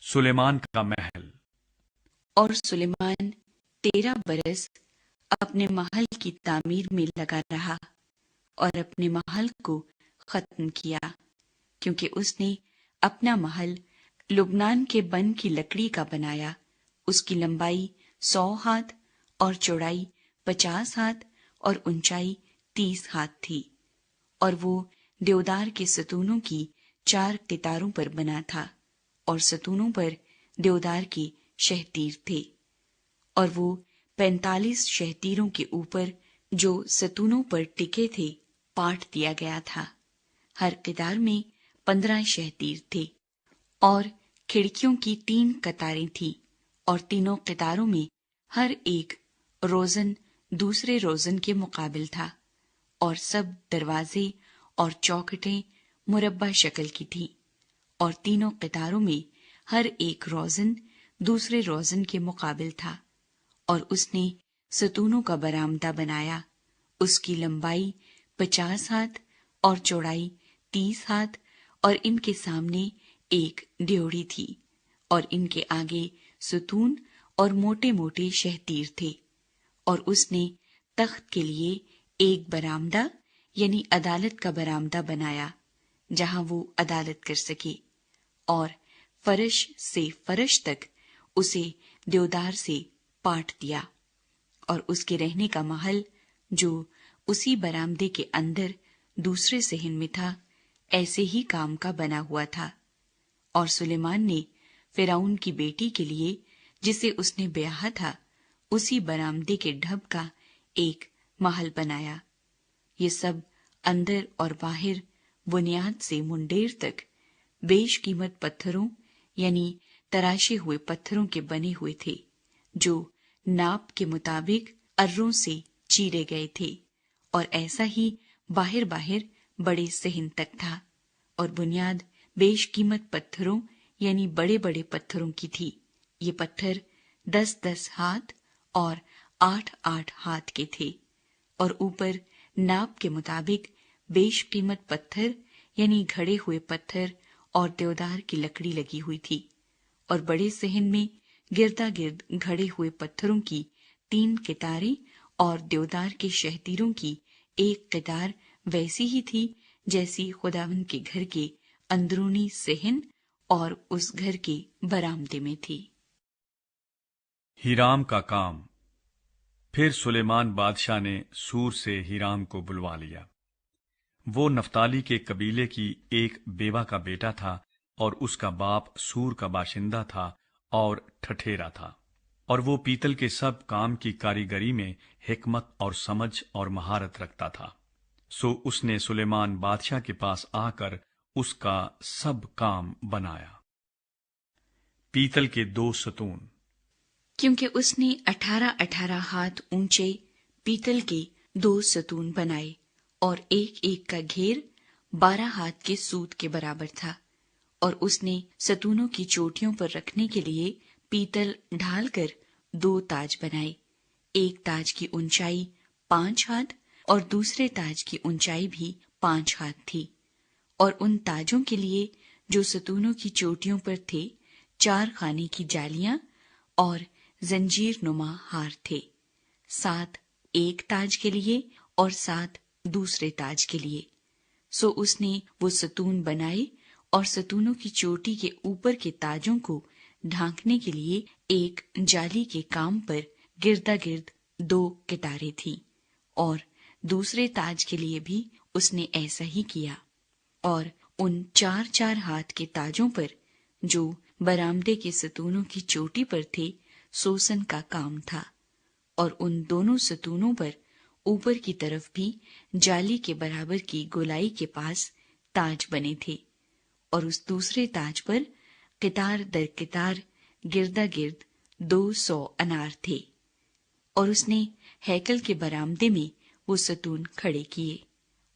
सुलेमान का महल। और सुलेमान 13 बरस अपने महल की तामीर में लगा रहा और अपने महल को खत्म किया, क्योंकि उसने अपना महल लुबनान के बन की लकड़ी का बनाया। उसकी लंबाई 100 हाथ और चौड़ाई 50 हाथ और ऊंचाई 30 हाथ थी, और वो देवदार के सतूनों की 4 कितारों पर बना था, और सतूनों पर देवदार के शहतीर थे। और वो 45 शहतीरों के ऊपर जो सतूनों पर टिके थे पाट दिया गया था। हर कितार में 15 शहतीर थे, और खिड़कियों की 3 कतारें थी, और तीनों कितारों में हर एक रोजन दूसरे रोजन के मुकाबिल था, और सब दरवाजे और चौखटें मुरब्बा शक्ल की थी, और तीनों कितारों में हर एक रोजन दूसरे रोजन के मुकाबिल था। और उसने सतूनों का बरामदा बनाया। उसकी लंबाई 50 हाथ और चौड़ाई 30 हाथ, और इनके सामने एक ड्योढ़ी थी, और इनके आगे सतून और मोटे मोटे शहतीर थे। और उसने तख्त के लिए एक बरामदा यानी अदालत का बरामदा बनाया, जहां वो अदालत कर सके, और फर्श से फर्श तक उसे देवदार से पाट दिया। और उसके रहने का महल जो उसी बरामदे के अंदर दूसरे सहन में था, ऐसे ही काम का बना हुआ था। और सुलेमान ने फिरौन की बेटी के लिए, जिसे उसने ब्याहा था, उसी बरामदे के ढब का एक महल बनाया। ये सब अंदर और बाहर बुनियाद से मुंडेर तक बेशकीमत पत्थरों यानी तराशे हुए पत्थरों के बने हुए थे, जो नाप के मुताबिक अर्रों से चीरे गए थे। और ऐसा ही बाहर बाहर बड़े सहन तक था। और बुनियाद बेशकीमत पत्थरों यानी बड़े बड़े पत्थरों की थी। ये पत्थर 10-10 हाथ और 8-8 हाथ के थे। और ऊपर नाप के मुताबिक बेशकीमत पत्थर यानी घड़े हुए पत्थर और देवदार की लकड़ी लगी हुई थी। और बड़े सहन में गिरदा गिर्द घड़े हुए पत्थरों की 3 कितारें और देवदार के शहतीरों की एक कितार वैसी ही थी जैसी खुदावंद के घर के अंदरूनी सहन और उस घर के बरामदे में थी। हीराम का काम। फिर सुलेमान बादशाह ने सूर से हीराम को बुलवा लिया। वो नफ्ताली के कबीले की एक बेवा का बेटा था, और उसका बाप सूर का बाशिंदा था और ठठेरा था। और वो पीतल के सब काम की कारीगरी में हिकमत और समझ और महारत रखता था। सो उसने सुलेमान बादशाह के पास आकर उसका सब काम बनाया। पीतल के 2 सतून। क्योंकि उसने 18-18 हाथ ऊंचे पीतल के 2 सतून बनाए, और एक एक का घेर 12 हाथ के सूत के बराबर था। और उसने सतूनों की चोटियों पर रखने के लिए पीतल ढालकर 2 ताज बनाए। एक ताज की ऊंचाई 5 हाथ और दूसरे ताज की ऊंचाई भी 5 हाथ थी। और उन ताजों के लिए जो सतूनों की चोटियों पर थे, 4 खाने की जालियां और जंजीर नुमा हार थे, 7 एक ताज के लिए और 7 दूसरे ताज के लिए। सो उसने वो सतून बनाए, और सतूनों की चोटी के ऊपर के ताजों को ढांकने के लिए एक जाली के काम पर गिरदा गिर्द 2 कितारें थी। और दूसरे ताज के लिए भी उसने ऐसा ही किया। और उन 4-4 हाथ के ताजों पर जो बरामदे के सतूनों की चोटी पर थे, सोसन का काम था। और उन दोनों सतूनों पर ऊपर की तरफ भी जाली के बराबर की गोलाई के पास ताज बने थे। और उस दूसरे ताज पर कितार दर कितार गिरदा गिर्द 200 अनार थे। और उसने हैकल के बरामदे में वो सतून खड़े किए।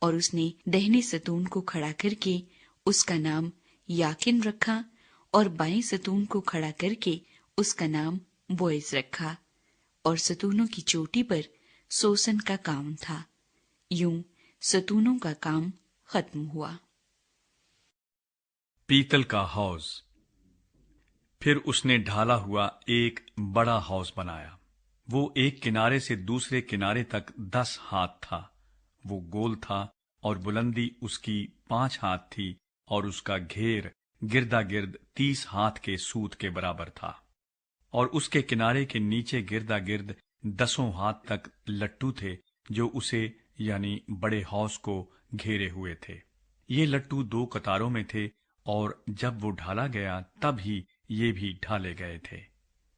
और उसने दाहिने सतून को खड़ा करके उसका नाम याकिन रखा, और बाएं सतून को खड़ा करके उसका नाम बोएज रखा। और सतूनों की चोटी पर सोसन का काम था। यूं सतूनों का काम खत्म हुआ। पीतल का हौज। پھر اس نے ڈھالا ہوا ایک بڑا حوض بنایا۔ وہ ایک کنارے سے دوسرے کنارے تک 10 ہاتھ تھا۔ وہ گول تھا اور بلندی اس کی 5 ہاتھ تھی، اور اس کا گھیر گردا گرد 30 ہاتھ کے سوت کے برابر تھا، اور اس کے کنارے کے نیچے گردا گرد 10 ہاتھ تک لٹو تھے، جو اسے یعنی بڑے حوض کو گھیرے ہوئے تھے۔ یہ لٹو 2 قطاروں میں تھے، اور جب وہ ڈھالا گیا تب ہی یہ بھی ڈھالے گئے تھے،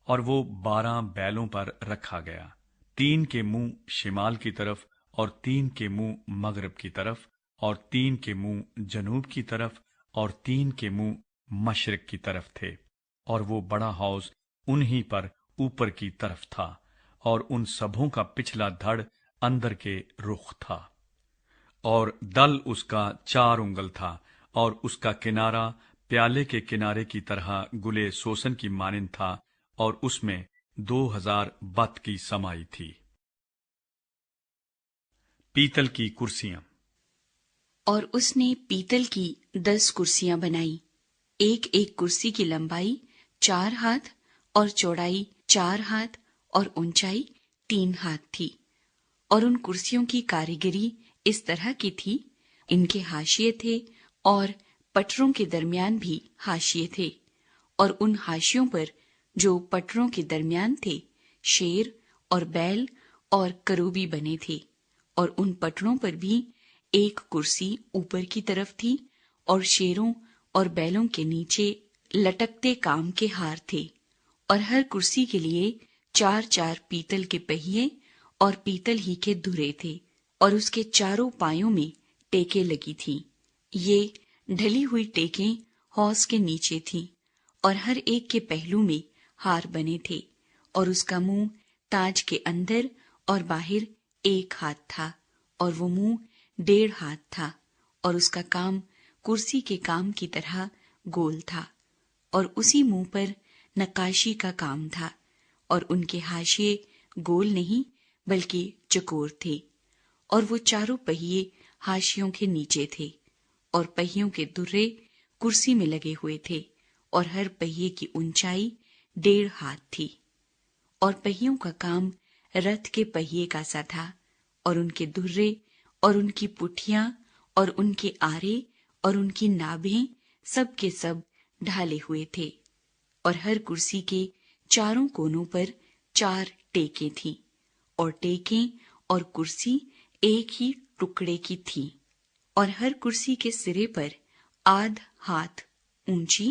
اور وہ 12 بیلوں پر رکھا گیا، 3 کے منہ شمال کی طرف، اور 3 کے منہ مغرب کی طرف، اور 3 کے منہ جنوب کی طرف، اور 3 کے منہ مشرق کی طرف تھے، اور وہ بڑا حوض انہی پر اوپر کی طرف تھا، اور ان سبھوں کا پچھلا دھڑ اندر کے رخ تھا، اور دل اس کا 4 انگل تھا، اور اس کا کنارہ پیالے کے کنارے کی طرح گلے سوسن کی مانند تھا، اور اس میں 2000 بت کی سمائی تھی۔ پیتل کی کرسیاں۔ اور اس نے پیتل کی 10 کرسیاں بنائی، ایک ایک کرسی کی لمبائی 4 ہاتھ اور چوڑائی 4 ہاتھ اور اونچائی 3 ہاتھ تھی، اور ان کرسیوں کی کاریگری اس طرح کی تھی، ان کے حاشیے تھے اور پٹروں کے درمیان بھی حاشیے تھے، اور ان حاشیوں پر جو پٹروں کے درمیان تھے شیر اور بیل اور کروبی بنے تھے، اور ان پٹروں پر بھی ایک کرسی اوپر کی طرف تھی، اور شیروں اور بیلوں کے نیچے لٹکتے کام کے ہار تھے، اور ہر کرسی کے لیے 4 پیتل کے پہیے اور پیتل ہی کے دھرے تھے، اور اس کے چاروں پایوں میں ٹیکیں لگی تھیں۔ یہ ڈھلی ہوئی ٹیکیں حوض کے نیچے تھیں، اور ہر ایک کے پہلو میں ہار بنے تھے، اور اس کا منہ تاج کے اندر اور باہر 1 ہاتھ تھا، اور وہ منہ 1.5 ہاتھ تھا، اور اس کا کام کرسی کے کام کی طرح گول تھا، اور اسی منہ پر نقاشی کا کام تھا، اور ان کے حاشیے گول نہیں بلکہ چکور تھے، اور وہ چاروں پہیے حاشیوں کے نیچے تھے، اور پہیوں کے دھرے کرسی میں لگے ہوئے تھے، اور ہر پہیے کی اونچائی 1.5 ہاتھ تھی، اور پہیوں کا کام رتھ کے پہیے کا سا تھا، اور ان کے دھرے اور ان کی پٹھیاں اور ان کے آرے اور ان کی نابیں سب کے سب ڈھالے ہوئے تھے، اور ہر کرسی کے چاروں کونوں پر 4 ٹیکیں تھیں، اور ٹیکیں اور کرسی ایک ہی ٹکڑے کی تھی، اور ہر کرسی کے سرے پر 1/2 ہاتھ اونچی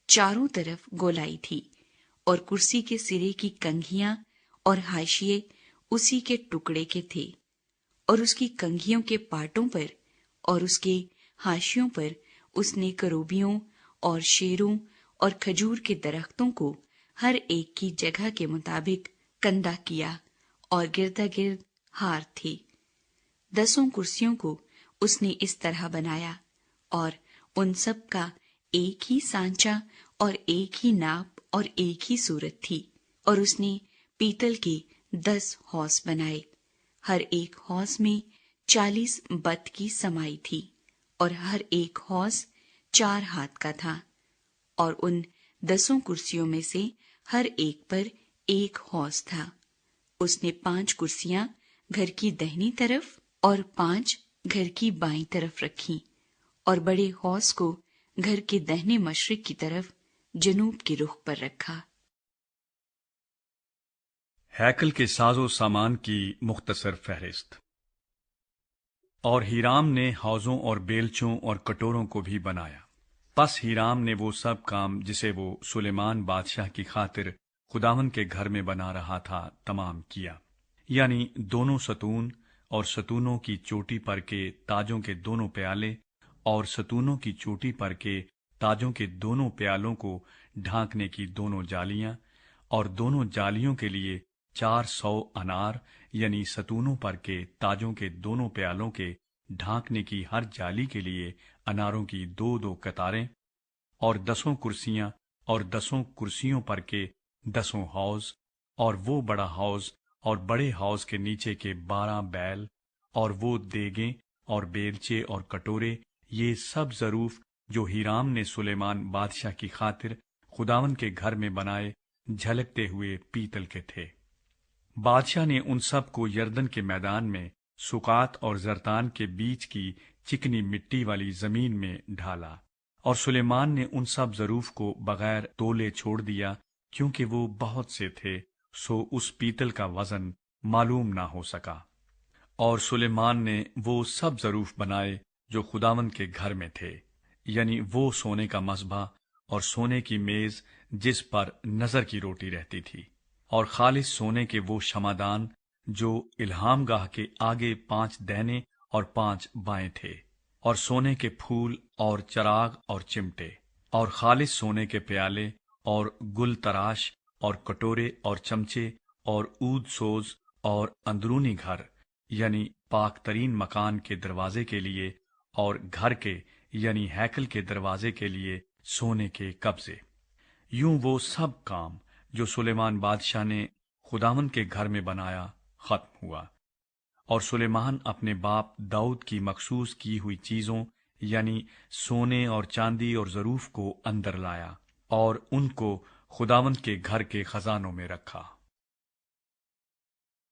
چاروں طرف گولائی تھی، اور کرسی کے سرے کی کنگھیاں اور حاشیے اسی کے ٹکڑے کے تھے، اور اس کی کنگھیوں کے پاٹوں پر اور اس کے حاشیوں پر اس نے کروبیوں اور شیروں اور کھجور کے درختوں کو ہر ایک کی جگہ کے مطابق کندہ کیا، اور گردا گرد ہار تھے۔ 10 کرسیوں کو اس نے اس طرح بنایا، اور ان سب کا ایک ہی سانچہ اور ایک ہی ناپ اور ایک ہی صورت تھی، اور اس نے پیتل کے 10 حوض بنائے، ہر ایک حوض میں 40 بت کی سمائی تھی، اور ہر ایک حوض 4 ہاتھ کا تھا، اور ان 10 کرسیوں میں سے ہر ایک پر 1 حوض تھا۔ اس نے 5 کرسیاں گھر کی دہنی طرف اور 5 گھر کی بائیں طرف رکھیں، اور بڑے حوض کو گھر کے دہنے مشرق کی طرف جنوب کے رخ پر رکھا۔ ہیکل کے ساز و سامان کی مختصر فہرست۔ اور ہیرام نے حوضوں اور بیلچوں اور کٹوروں کو بھی بنایا۔ پس ہیرام نے وہ سب کام جسے وہ سلیمان بادشاہ کی خاطر خداوند کے گھر میں بنا رہا تھا تمام کیا، یعنی دونوں ستون اور ستونوں کی چوٹی پر کے تاجوں کے دونوں پیالے، اور ستونوں کی چوٹی پر کے تاجوں کے دونوں پیالوں کو ڈھانکنے کی دونوں جالیاں، اور دونوں جالیوں کے لیے 400 انار، یعنی ستونوں پر کے تاجوں کے دونوں پیالوں کے ڈھانکنے کی ہر جالی کے لیے اناروں کی 2 قطاریں، اور 10 کرسیاں، اور 10 کرسیوں پر کے 10 حوض، اور وہ بڑا حوض، اور بڑے حوض کے نیچے کے 12 بیل، اور وہ دیگیں اور بیلچے اور کٹورے، یہ سب ظروف جو ہیرام نے سلیمان بادشاہ کی خاطر खुदावन के घर में बनाए झलकते हुए पीतल के थे। बादशाह ने उन सब को यरदन के मैदान में सुकात और जरतान के बीच की चिकनी मिट्टी वाली जमीन में ढाला, और सुलेमान ने उन सब जरूफ को बगैर तोले छोड़ दिया, क्योंकि वो बहुत से थे, सो उस पीतल का वजन मालूम ना हो सका। और सुलेमान ने वो सब जरूफ बनाए जो खुदावन के घर में थे, यानी वो सोने का मसबा और सोने की मेज जिस पर नजर की रोटी रहती थी, और खालिस सोने के वो शमादान जो इल्हामगाह के आगे 5 दाहिने और 5 बाएं थे, और सोने के फूल और चराग और चिमटे, और खालिस सोने के प्याले और गुल तराश और कटोरे और चमचे और ऊद सोज, और अंदरूनी घर यानी पाकतरीन मकान के दरवाजे के लिए और घर के यानी हैकल के दरवाजे के लिए सोने के कब्जे। यूं वो सब काम जो सुलेमान बादशाह ने खुदावन के घर में बनाया खत्म हुआ। और सुलेमान अपने बाप दाऊद की मखसूस की हुई चीजों यानी सोने और चांदी और जरूफ को अंदर लाया और उनको खुदावन के घर के खजानों में रखा।